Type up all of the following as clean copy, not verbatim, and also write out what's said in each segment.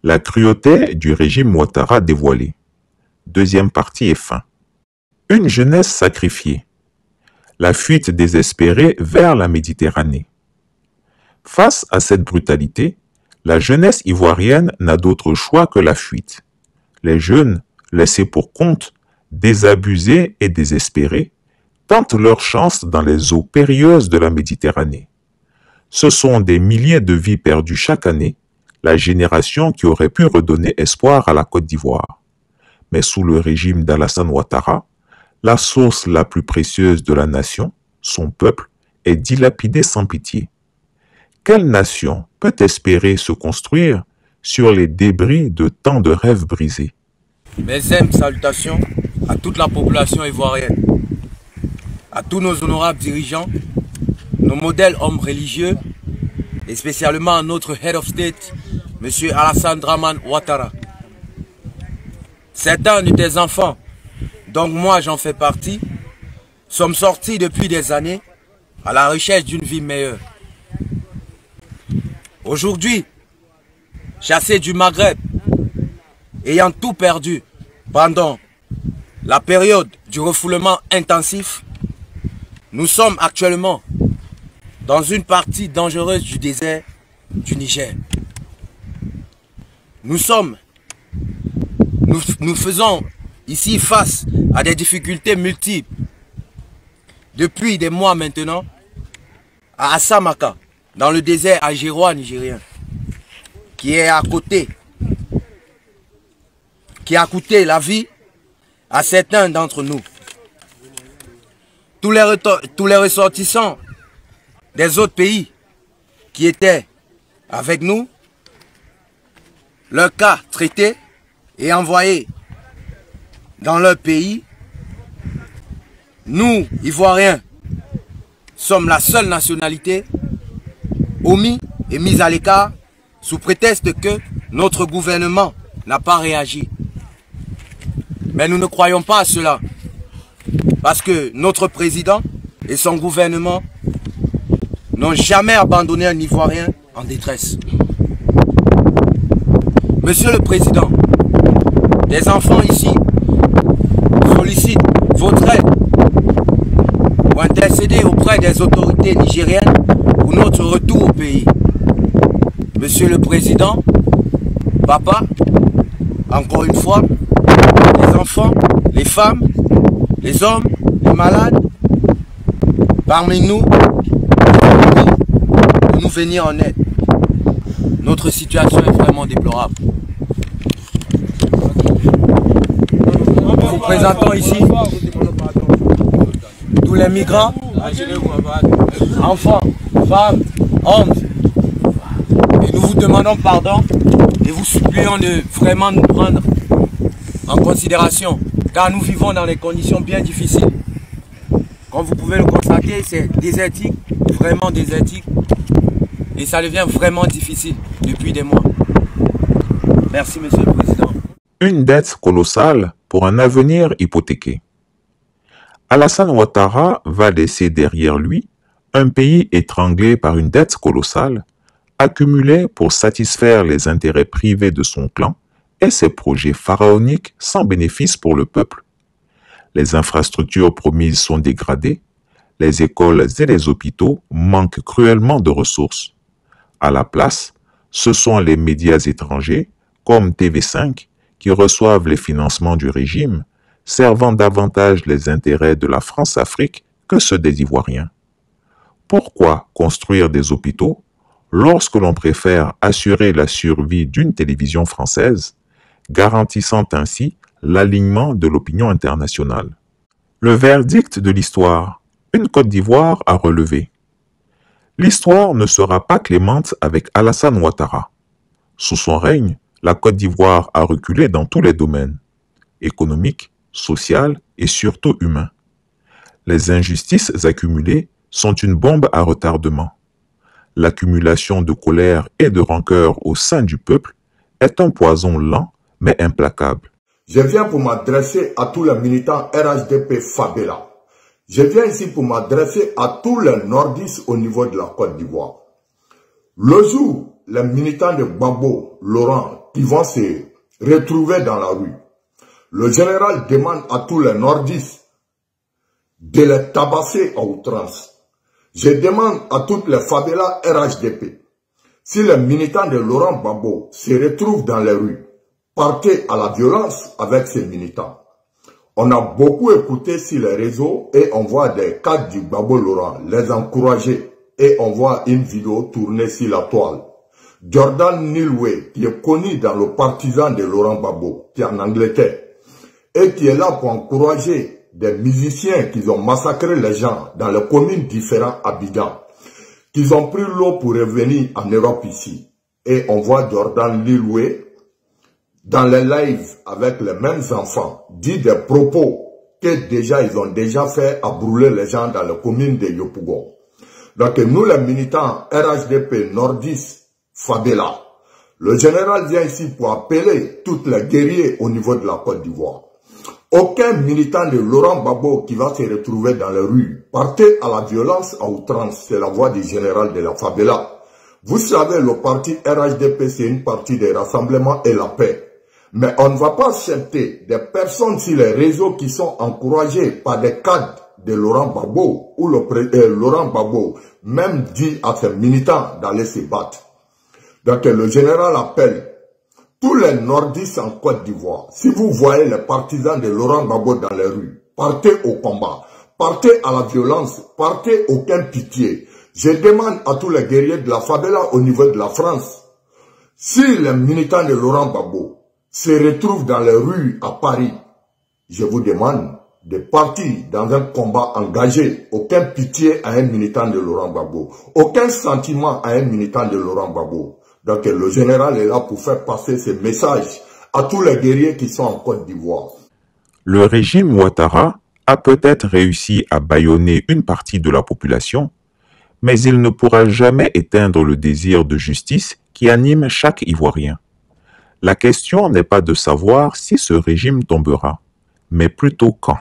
La cruauté du régime Ouattara dévoilée. Deuxième partie et fin. Une jeunesse sacrifiée. La fuite désespérée vers la Méditerranée. Face à cette brutalité, la jeunesse ivoirienne n'a d'autre choix que la fuite. Les jeunes, laissés pour compte, désabusés et désespérés, tentent leur chance dans les eaux périlleuses de la Méditerranée. Ce sont des milliers de vies perdues chaque année, la génération qui aurait pu redonner espoir à la Côte d'Ivoire. Mais sous le régime d'Alassane Ouattara, la source la plus précieuse de la nation, son peuple, est dilapidée sans pitié. Quelle nation peut espérer se construire sur les débris de tant de rêves brisés? Mes humbles salutations à toute la population ivoirienne, à tous nos honorables dirigeants, nos modèles hommes religieux, et spécialement à notre Head of State, M. Alassane Dramane Ouattara. Certains de tes enfants, donc moi j'en fais partie, sommes sortis depuis des années à la recherche d'une vie meilleure. Aujourd'hui, chassés du Maghreb, ayant tout perdu pendant la période du refoulement intensif, nous sommes actuellement dans une partie dangereuse du désert du Niger. Nous faisons ici face à des difficultés multiples. Depuis des mois maintenant, à Assamaka, dans le désert algérois nigérien, qui est à côté, qui a coûté la vie à certains d'entre nous. Tous les ressortissants des autres pays qui étaient avec nous, leur cas traité et envoyé dans leur pays. Nous, Ivoiriens, sommes la seule nationalité omis et mise à l'écart sous prétexte que notre gouvernement n'a pas réagi. Mais nous ne croyons pas à cela, parce que notre président et son gouvernement n'ont jamais abandonné un Ivoirien en détresse. Monsieur le Président, des enfants ici sollicitent votre aide pour intercéder auprès des autorités nigériennes pour notre retour au pays. Monsieur le Président, papa, encore une fois, les enfants, les femmes, les hommes, les malades, parmi nous, pour nous venir en aide. Notre situation est vraiment déplorable. Nous vous présentons ici tous les migrants, enfants, femmes, hommes. Et nous vous demandons pardon et vous supplions de vraiment nous prendre en considération, car nous vivons dans des conditions bien difficiles. Comme vous pouvez le constater, c'est désertique, vraiment désertique, et ça devient vraiment difficile depuis des mois. Merci, Monsieur le Président. Une dette colossale pour un avenir hypothéqué. Alassane Ouattara va laisser derrière lui un pays étranglé par une dette colossale, accumulée pour satisfaire les intérêts privés de son clan et ses projets pharaoniques sans bénéfice pour le peuple. Les infrastructures promises sont dégradées, les écoles et les hôpitaux manquent cruellement de ressources. À la place, ce sont les médias étrangers, comme TV5, qui reçoivent les financements du régime, servant davantage les intérêts de la France-Afrique que ceux des Ivoiriens. Pourquoi construire des hôpitaux lorsque l'on préfère assurer la survie d'une télévision française, garantissant ainsi l'alignement de l'opinion internationale? Le verdict de l'histoire, une Côte d'Ivoire à relever. L'histoire ne sera pas clémente avec Alassane Ouattara. Sous son règne, la Côte d'Ivoire a reculé dans tous les domaines, économiques, social et surtout humain. Les injustices accumulées sont une bombe à retardement. L'accumulation de colère et de rancœur au sein du peuple est un poison lent mais implacable. Je viens pour m'adresser à tous les militants RHDP Fabela. Je viens ici pour m'adresser à tous les nordistes au niveau de la Côte d'Ivoire. Le jour, les militants de Gbagbo, Laurent, qui vont se retrouver dans la rue. Le général demande à tous les nordistes de les tabasser à outrance. Je demande à toutes les favelas RHDP, si les militants de Laurent Gbagbo se retrouvent dans les rues, partez à la violence avec ces militants. On a beaucoup écouté sur les réseaux et on voit des cadres du Gbagbo Laurent les encourager et on voit une vidéo tournée sur la toile. Jordan Nilwe, qui est connu dans le partisan de Laurent Gbagbo, qui est en Angleterre, et qui est là pour encourager des musiciens qui ont massacré les gens dans les communes différentes à Abidjan, qui ont pris l'eau pour revenir en Europe ici. Et on voit Jordan Nilwe dans les lives avec les mêmes enfants, dit des propos que déjà ils ont déjà fait à brûler les gens dans les communes de Yopougon. Donc nous les militants RHDP, Nordis, Fabela, le général vient ici pour appeler toutes les guerriers au niveau de la Côte d'Ivoire. Aucun militant de Laurent Gbagbo qui va se retrouver dans les rues, partez à la violence à outrance, c'est la voix du général de la Fabela. Vous savez, le parti RHDP, c'est une partie des rassemblements et la paix. Mais on ne va pas accepter des personnes sur les réseaux qui sont encouragées par des cadres de Laurent Gbagbo ou Laurent Gbagbo même dit à ses militants d'aller se battre. Donc le général appelle tous les nordistes en Côte d'Ivoire. Si vous voyez les partisans de Laurent Gbagbo dans les rues, partez au combat, partez à la violence, partez aucun pitié. Je demande à tous les guerriers de la Fabela au niveau de la France, si les militants de Laurent Gbagbo se retrouvent dans les rues à Paris, je vous demande de partir dans un combat engagé. Aucun pitié à un militant de Laurent Gbagbo. Aucun sentiment à un militant de Laurent Gbagbo. Donc le général est là pour faire passer ce message à tous les guerriers qui sont en Côte d'Ivoire. Le régime Ouattara a peut-être réussi à bâillonner une partie de la population, mais il ne pourra jamais éteindre le désir de justice qui anime chaque Ivoirien. La question n'est pas de savoir si ce régime tombera, mais plutôt quand.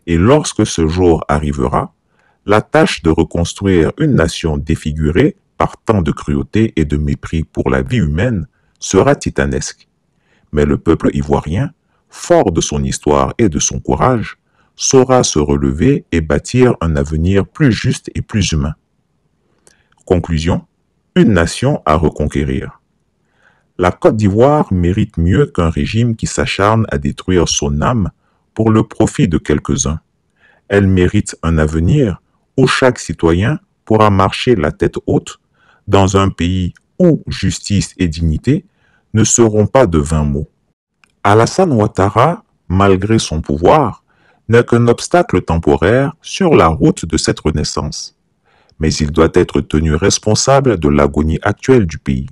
Et lorsque ce jour arrivera, la tâche de reconstruire une nation défigurée par tant de cruauté et de mépris pour la vie humaine sera titanesque. Mais le peuple ivoirien, fort de son histoire et de son courage, saura se relever et bâtir un avenir plus juste et plus humain. Conclusion, une nation à reconquérir. La Côte d'Ivoire mérite mieux qu'un régime qui s'acharne à détruire son âme pour le profit de quelques-uns. Elle mérite un avenir où chaque citoyen pourra marcher la tête haute dans un pays où justice et dignité ne seront pas de vains mots. Alassane Ouattara, malgré son pouvoir, n'est qu'un obstacle temporaire sur la route de cette renaissance. Mais il doit être tenu responsable de l'agonie actuelle du pays.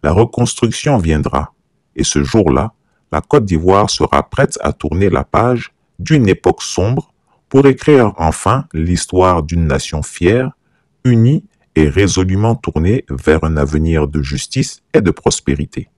La reconstruction viendra, et ce jour-là, la Côte d'Ivoire sera prête à tourner la page d'une époque sombre pour écrire enfin l'histoire d'une nation fière, unie et résolument tournée vers un avenir de justice et de prospérité.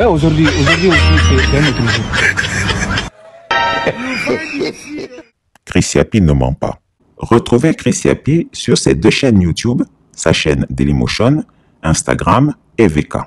Aujourd'hui aussi, c'est un autre jour. Chris Yapi ne ment pas. Retrouvez Chris Yapi sur ses deux chaînes YouTube, sa chaîne Dailymotion, Instagram et VK.